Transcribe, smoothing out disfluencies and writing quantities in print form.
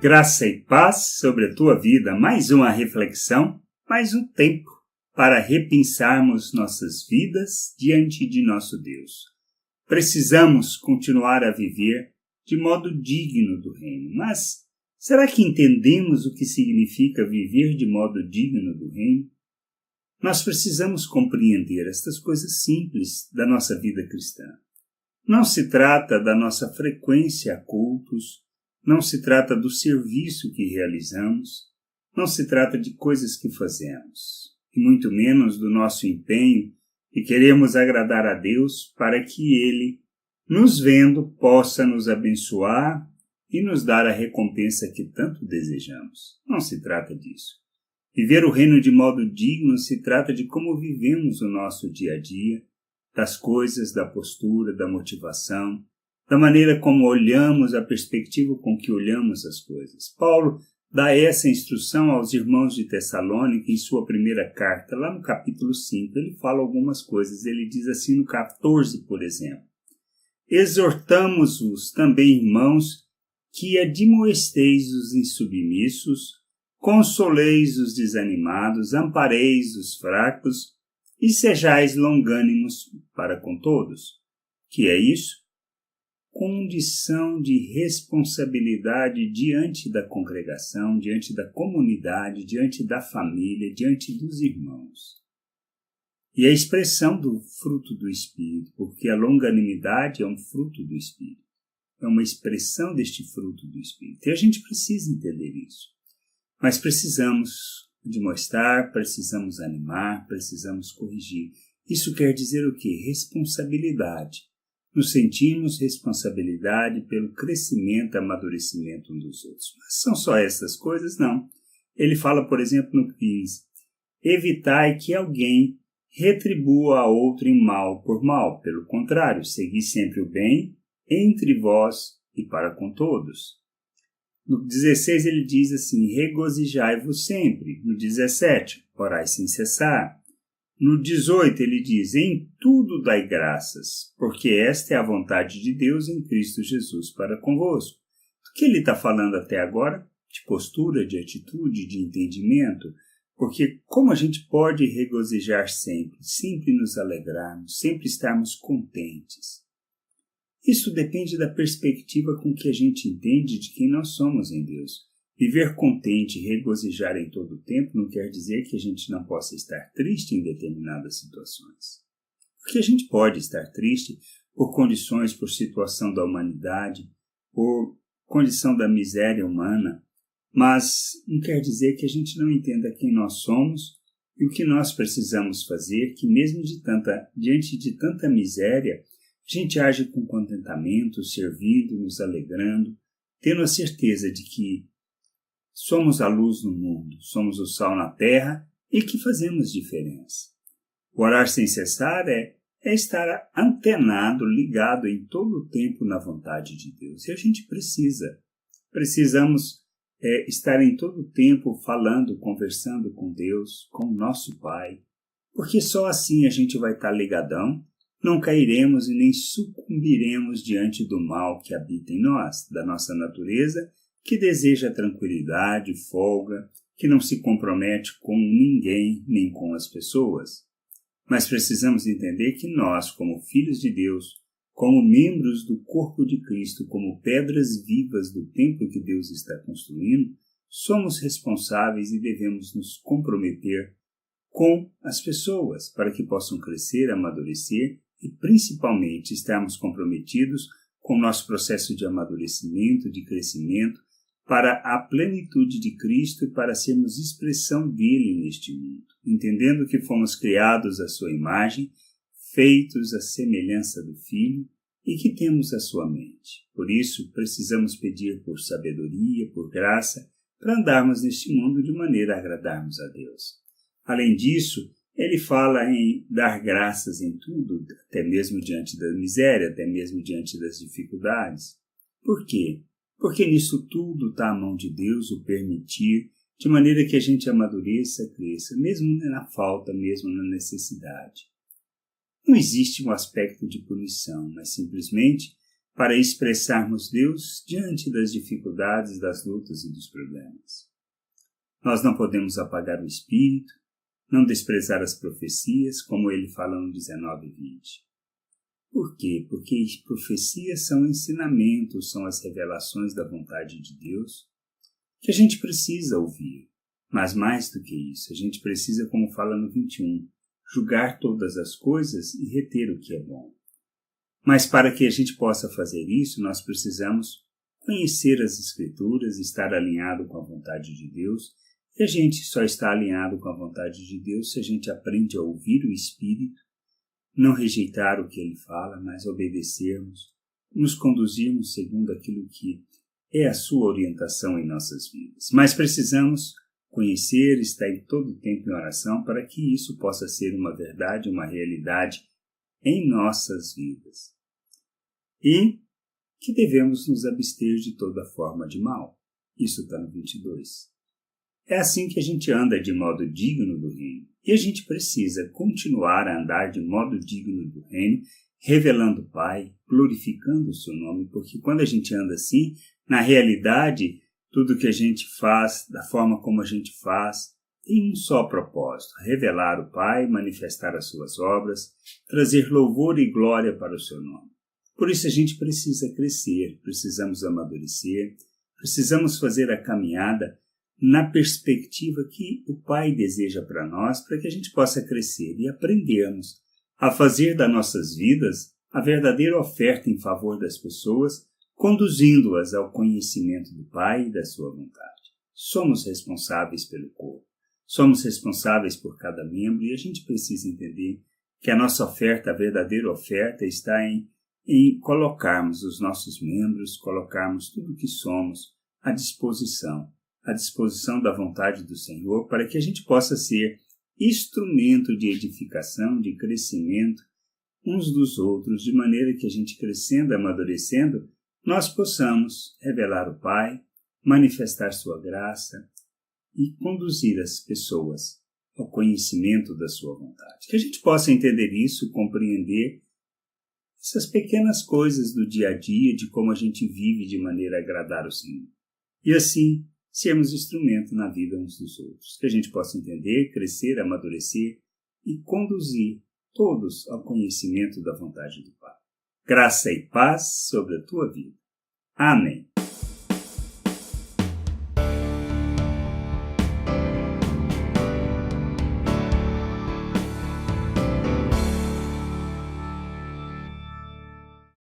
Graça e paz sobre a tua vida, mais uma reflexão, mais um tempo para repensarmos nossas vidas diante de nosso Deus. Precisamos continuar a viver de modo digno do reino, mas será que entendemos o que significa viver de modo digno do reino? Nós precisamos compreender estas coisas simples da nossa vida cristã. Não se trata da nossa frequência a cultos, não se trata do serviço que realizamos, não se trata de coisas que fazemos, e muito menos do nosso empenho que queremos agradar a Deus para que Ele, nos vendo, possa nos abençoar e nos dar a recompensa que tanto desejamos. Não se trata disso. Viver o reino de modo digno se trata de como vivemos o nosso dia a dia, das coisas, da postura, da motivação, da maneira como olhamos, a perspectiva com que olhamos as coisas. Paulo dá essa instrução aos irmãos de Tessalônica em sua primeira carta, lá no capítulo 5. Ele fala algumas coisas, ele diz assim no 14, por exemplo: exortamos-vos também, irmãos, que admoesteis os insubmissos, consoleis os desanimados, ampareis os fracos e sejais longânimos para com todos. Que é isso? Condição de responsabilidade diante da congregação, diante da comunidade, diante da família, diante dos irmãos. E a expressão do fruto do Espírito, porque a longanimidade é um fruto do Espírito, é uma expressão deste fruto do Espírito. E a gente precisa entender isso. Mas precisamos demonstrar, precisamos animar, precisamos corrigir. Isso quer dizer o quê? Responsabilidade. Nos sentimos responsabilidade pelo crescimento e amadurecimento uns dos outros. Mas são só essas coisas? Não. Ele fala, por exemplo, no 15, evitai que alguém retribua a outro em mal por mal. Pelo contrário, segui sempre o bem entre vós e para com todos. No 16 ele diz assim, regozijai-vos sempre. No 17, orai sem cessar. No 18 ele diz, em tudo dai graças, porque esta é a vontade de Deus em Cristo Jesus para convosco. Do que ele está falando até agora? De postura, de atitude, de entendimento. Porque como a gente pode regozijar sempre, sempre nos alegrarmos, sempre estarmos contentes? Isso depende da perspectiva com que a gente entende de quem nós somos em Deus. Viver contente e regozijar em todo o tempo não quer dizer que a gente não possa estar triste em determinadas situações. Porque a gente pode estar triste por condições, por situação da humanidade, por condição da miséria humana, mas não quer dizer que a gente não entenda quem nós somos e o que nós precisamos fazer, que mesmo diante de tanta miséria, a gente age com contentamento, servindo, nos alegrando, tendo a certeza de que somos a luz no mundo, somos o sal na terra e que fazemos diferença. O orar sem cessar é estar antenado, ligado em todo o tempo na vontade de Deus. E a gente precisamos estar em todo o tempo falando, conversando com Deus, com o nosso Pai, porque só assim a gente vai estar ligadão, não cairemos e nem sucumbiremos diante do mal que habita em nós, da nossa natureza, que deseja tranquilidade, folga, que não se compromete com ninguém nem com as pessoas. Mas precisamos entender que nós, como filhos de Deus, como membros do corpo de Cristo, como pedras vivas do templo que Deus está construindo, somos responsáveis e devemos nos comprometer com as pessoas para que possam crescer, amadurecer e principalmente estarmos comprometidos com o nosso processo de amadurecimento, de crescimento, para a plenitude de Cristo e para sermos expressão dele neste mundo, entendendo que fomos criados à sua imagem, feitos à semelhança do Filho e que temos a sua mente. Por isso, precisamos pedir por sabedoria, por graça, para andarmos neste mundo de maneira a agradarmos a Deus. Além disso, ele fala em dar graças em tudo, até mesmo diante da miséria, até mesmo diante das dificuldades. Por quê? Porque nisso tudo está a mão de Deus, o permitir, de maneira que a gente amadureça, cresça, mesmo na falta, mesmo na necessidade. Não existe um aspecto de punição, mas simplesmente para expressarmos Deus diante das dificuldades, das lutas e dos problemas. Nós não podemos apagar o Espírito, não desprezar as profecias, como ele fala no 19 e 20. Por quê? Porque profecias são ensinamentos, são as revelações da vontade de Deus, que a gente precisa ouvir. Mas mais do que isso, a gente precisa, como fala no 21, julgar todas as coisas e reter o que é bom. Mas para que a gente possa fazer isso, nós precisamos conhecer as Escrituras, estar alinhado com a vontade de Deus, e a gente só está alinhado com a vontade de Deus se a gente aprende a ouvir o Espírito, não rejeitar o que ele fala, mas obedecermos, nos conduzirmos segundo aquilo que é a sua orientação em nossas vidas. Mas precisamos conhecer, estar em todo o tempo em oração para que isso possa ser uma verdade, uma realidade em nossas vidas. E que devemos nos abster de toda forma de mal. Isso está no 22. É assim que a gente anda de modo digno do reino. E a gente precisa continuar a andar de modo digno do reino, revelando o Pai, glorificando o seu nome, porque quando a gente anda assim, na realidade, tudo que a gente faz, da forma como a gente faz, tem um só propósito: revelar o Pai, manifestar as suas obras, trazer louvor e glória para o seu nome. Por isso a gente precisa crescer, precisamos amadurecer, precisamos fazer a caminhada na perspectiva que o Pai deseja para nós, para que a gente possa crescer e aprendermos a fazer das nossas vidas a verdadeira oferta em favor das pessoas, conduzindo-as ao conhecimento do Pai e da sua vontade. Somos responsáveis pelo corpo, somos responsáveis por cada membro e a gente precisa entender que a nossa oferta, a verdadeira oferta, está em colocarmos os nossos membros, colocarmos tudo o que somos à disposição da vontade do Senhor, para que a gente possa ser instrumento de edificação, de crescimento uns dos outros, de maneira que a gente crescendo, amadurecendo, nós possamos revelar o Pai, manifestar sua graça e conduzir as pessoas ao conhecimento da sua vontade. Que a gente possa entender isso, compreender essas pequenas coisas do dia a dia, de como a gente vive de maneira a agradar ao Senhor. E assim, sermos instrumento na vida uns dos outros. Que a gente possa entender, crescer, amadurecer e conduzir todos ao conhecimento da vontade do Pai. Graça e paz sobre a tua vida. Amém.